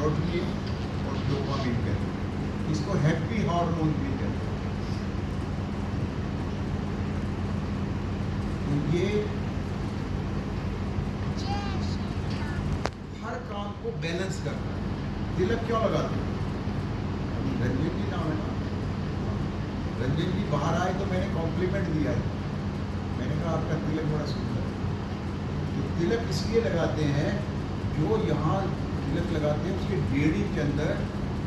Serotonin और dopamine कहते हैं। इसको हैप्पी हार्मोन भी कहते हैं। तो ये हर काम को बैलेंस करना है। तिलक क्यों लगाते हैं? रंजन जी नाम है ना, रंजन जी बाहर आए तो मैंने कॉम्प्लीमेंट दिया है, मैंने कहा आपका तिलक बड़ा सुंदर है। तो तिलक इसलिए लगाते हैं, जो यहाँ तिलक लगाते हैं उसके बेड़ी के अंदर,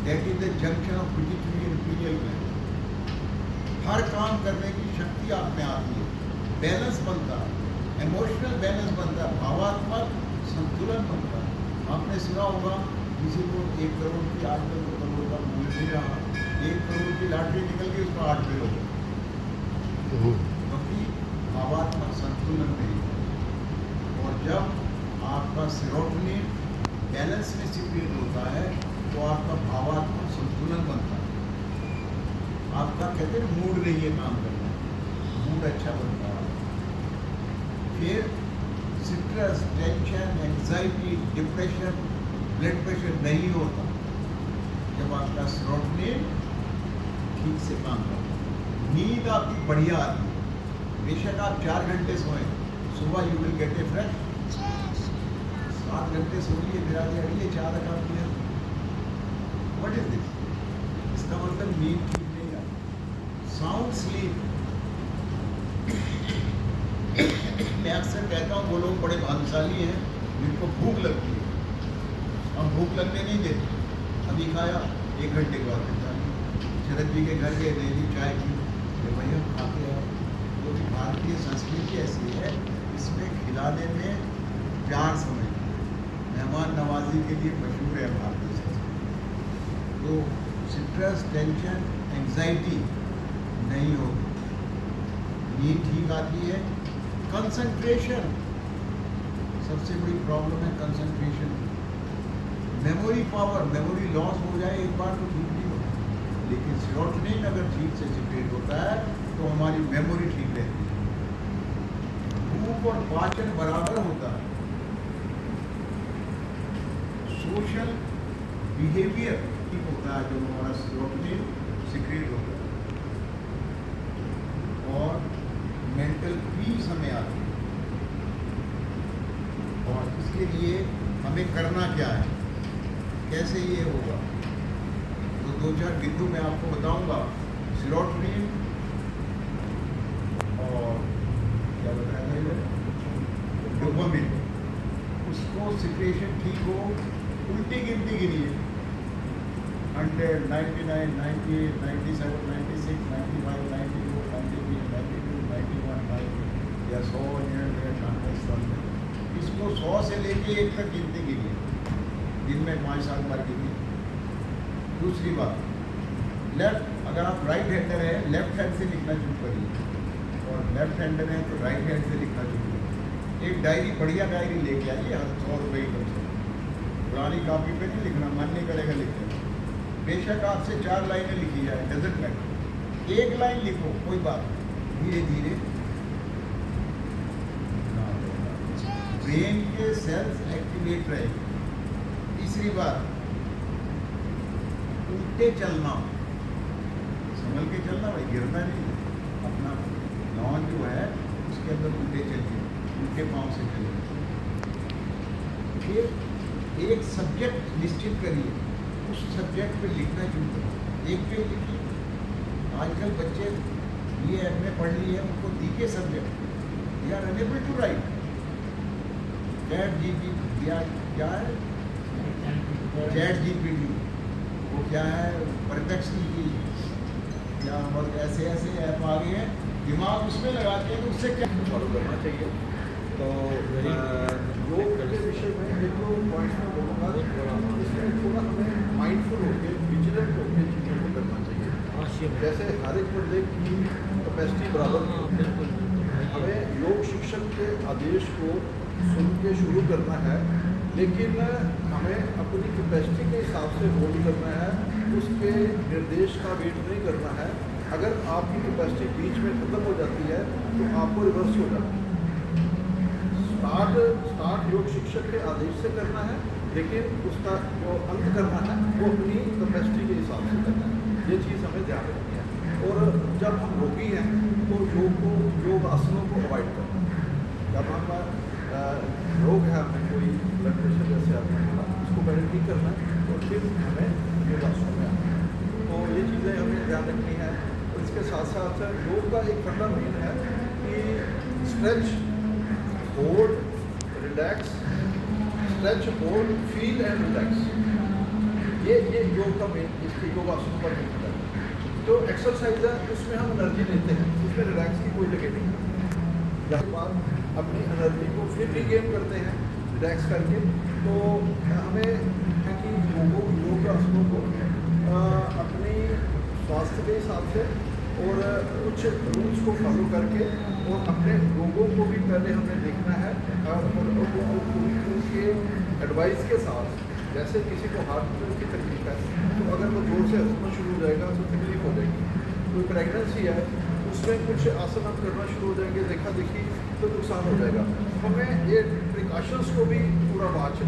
that is the junction of pituitary and pineal gland. हर काम करने की शक्ति आप में आती है, बैलेंस बनता है, इमोशनल बैलेंस बनता है, भावात्मक संतुलन बनता है। आपने सुना होगा किसी को 1 करोड़ की, आजकल 2 करोड़ का मूल्य नहीं रहा, 1 करोड़ की लॉटरी निकल गई, उसका 8 करोड़, क्योंकि भावात्मक संतुलन नहीं है। और जब आपका सेरोटोनिन बैलेंस में सिक्रिएट होता है तो आपका भावात्मक संतुलन बनता है। आपका कहते हैं मूड नहीं है काम करना, मूड अच्छा बनता है। फिर stress, tension, anxiety, depression, blood pressure नहीं होता जब आपका सेरोटोनिन ठीक से काम करता है। नींद आपकी बढ़िया आती है, बेशक आप 4 घंटे सोएं, सुबह you will get A fresh. 7 घंटे सो लिए, मेरा ये 4 रखा दिया, व्हाट इज दिस? इसका मतलब नींद ठीक नहीं आती। साउंड स्लीप, मैं अक्सर कहता हूँ वो लोग बड़े भाग्यशाली हैं जिनको भूख लगती है, हम भूख लगने नहीं देते। अभी खाया, 1 घंटे के बाद खा लिया। शरद जी के घर गए, दे दी चाय पी, तो भैया खाते हैं। तो भारतीय संस्कृति ऐसी है, इसमें खिलाने में प्यार समझ, मेहमान नवाजी के लिए मशहूर है भारतीय संस्कृति। तो स्ट्रेस, टेंशन, एंजाइटी नहीं होगी, नींद ठीक आती है। कंसंट्रेशन, सबसे बड़ी प्रॉब्लम है concentration. Memory power, memory loss हो जाए एक बार तो ठीक नहीं होता, लेकिन सेरोटोनिन अगर ठीक से सिक्रेट होता है तो हमारी मेमोरी ठीक रहती है। भूख और पाचन बराबर होता है। सोशल बिहेवियर ठीक होता है जब हमारा सेरोटोनिन सिक्रेट होता है, और मेंटल पीस हमें आती है। और इसके लिए हमें करना क्या है, कैसे ये होगा, तो 2-4 बिंदु मैं आपको बताऊंगा। सेरोटोनिन और क्या बताया, डोपामिन, उसको सिक्रेशन ठीक हो, उल्टी गिनती गिनिए, 100, 99, 98, 97, 96, 95, 92, 93, 92, 91, 90 या 100, 100, इसको 100 से लेके 1 तक गिनती गिनिए, दिन में 5-7 बार गिनिए। दूसरी बात, लेफ्ट, अगर आप राइट हैंडर है, लेफ्ट हैंड से लिखना शुरू करिए, और लेफ्ट हैंडर है तो राइट हैंड से लिखना शुरू करिए। एक डायरी, बढ़िया डायरी लेके आइए, 100 रुपये की कम से कम। पुरानी कॉपी पे नहीं लिखना, मन नहीं करेगा लिखने, बेशक आपसे 4 लाइनें लिखी जाए, डजंट मैटर, 1 लाइन लिखो, कोई बात, धीरे धीरे ब्रेन के सेल्स एक्टिवेट रहेंगे। तीसरी बात, उल्टे चलना, संभल के चलना भाई, गिरना नहीं, अपना लॉन जो है उसके अंदर उल्टे चलिए, उल्टे पाँव से चलिए। फिर एक सब्जेक्ट निश्चित करिए, उस सब्जेक्ट पे लिखना शुरू करो, एक पे लिखिए। आजकल बच्चे ये एमए पढ़ लिए, उनको दिखे subject, they are unable to write. Chat GPT क्या है, चैट जीपीटी वो क्या है, परप्लेक्सिटी की क्या, और ऐसे ऐसे ऐप आ गए हैं, दिमाग उसमें लगाते हैं तो उससे क्या फॉलो करना चाहिए। तो योग के विषय में एक दो पॉइंट्स में बोलूँगा, इसमें थोड़ा हमें माइंडफुल होकर, विजिलेंट होकर चीज़ों को करना चाहिए। जैसे हर एक बंदे की कैपेसिटी बराबर नहीं, हमें योग शिक्षक के आदेश को सुन के शुरू करना है, लेकिन हमें अपनी कैपेसिटी के हिसाब से होल्ड करना है, उसके निर्देश का वेट नहीं करना है। अगर आपकी कैपेसिटी बीच में खत्म हो जाती है तो आपको रिवर्स हो जाती है। स्टार्ट योग शिक्षक के आदेश से करना है, लेकिन उसका जो अंत करना है वो अपनी कैपेसिटी के हिसाब से करना है। ये चीज़ हमें ध्यान रखनी है। और जब हम रोगी हैं तो योग आसनों को अवॉइड करना है। जब हम रोग है, हमें कोई ब्लड प्रेशर जैसे आता है उसको पहले ठीक करना है और फिर हमें योग आसनों में आना है। तो ये चीज़ें हमें ध्यान रखनी है। और इसके साथ साथ योग का एक फंडा मेन है कि stretch, hold, relax, stretch, hold, feel and relax. ये योग का मेन, इसके योगासनों का मेन है। जो एक्सरसाइज है उसमें हम एनर्जी लेते हैं, उसमें रिलैक्स की कोई जगह नहीं है। उसके बाद अपनी एनर्जी को फिर रिगेन करते हैं रिलैक्स करके। तो हमें है कि योग आसनों को अपनी स्वास्थ्य के हिसाब से और कुछ रूल्स को फॉलो करके और अपने लोगों को भी पहले हमें देखना है और उनके एडवाइस के साथ। जैसे किसी को हार्ट की तकलीफ है तो अगर वो जोर से हंसना शुरू हो जाएगा तो तकलीफ हो जाएगी। कोई प्रेगनेंसी है उसमें कुछ आसन हम करना शुरू हो जाएंगे, देखा देखी तो नुकसान हो जाएगा। हमें ये प्रिकॉशंस को भी पूरा वाच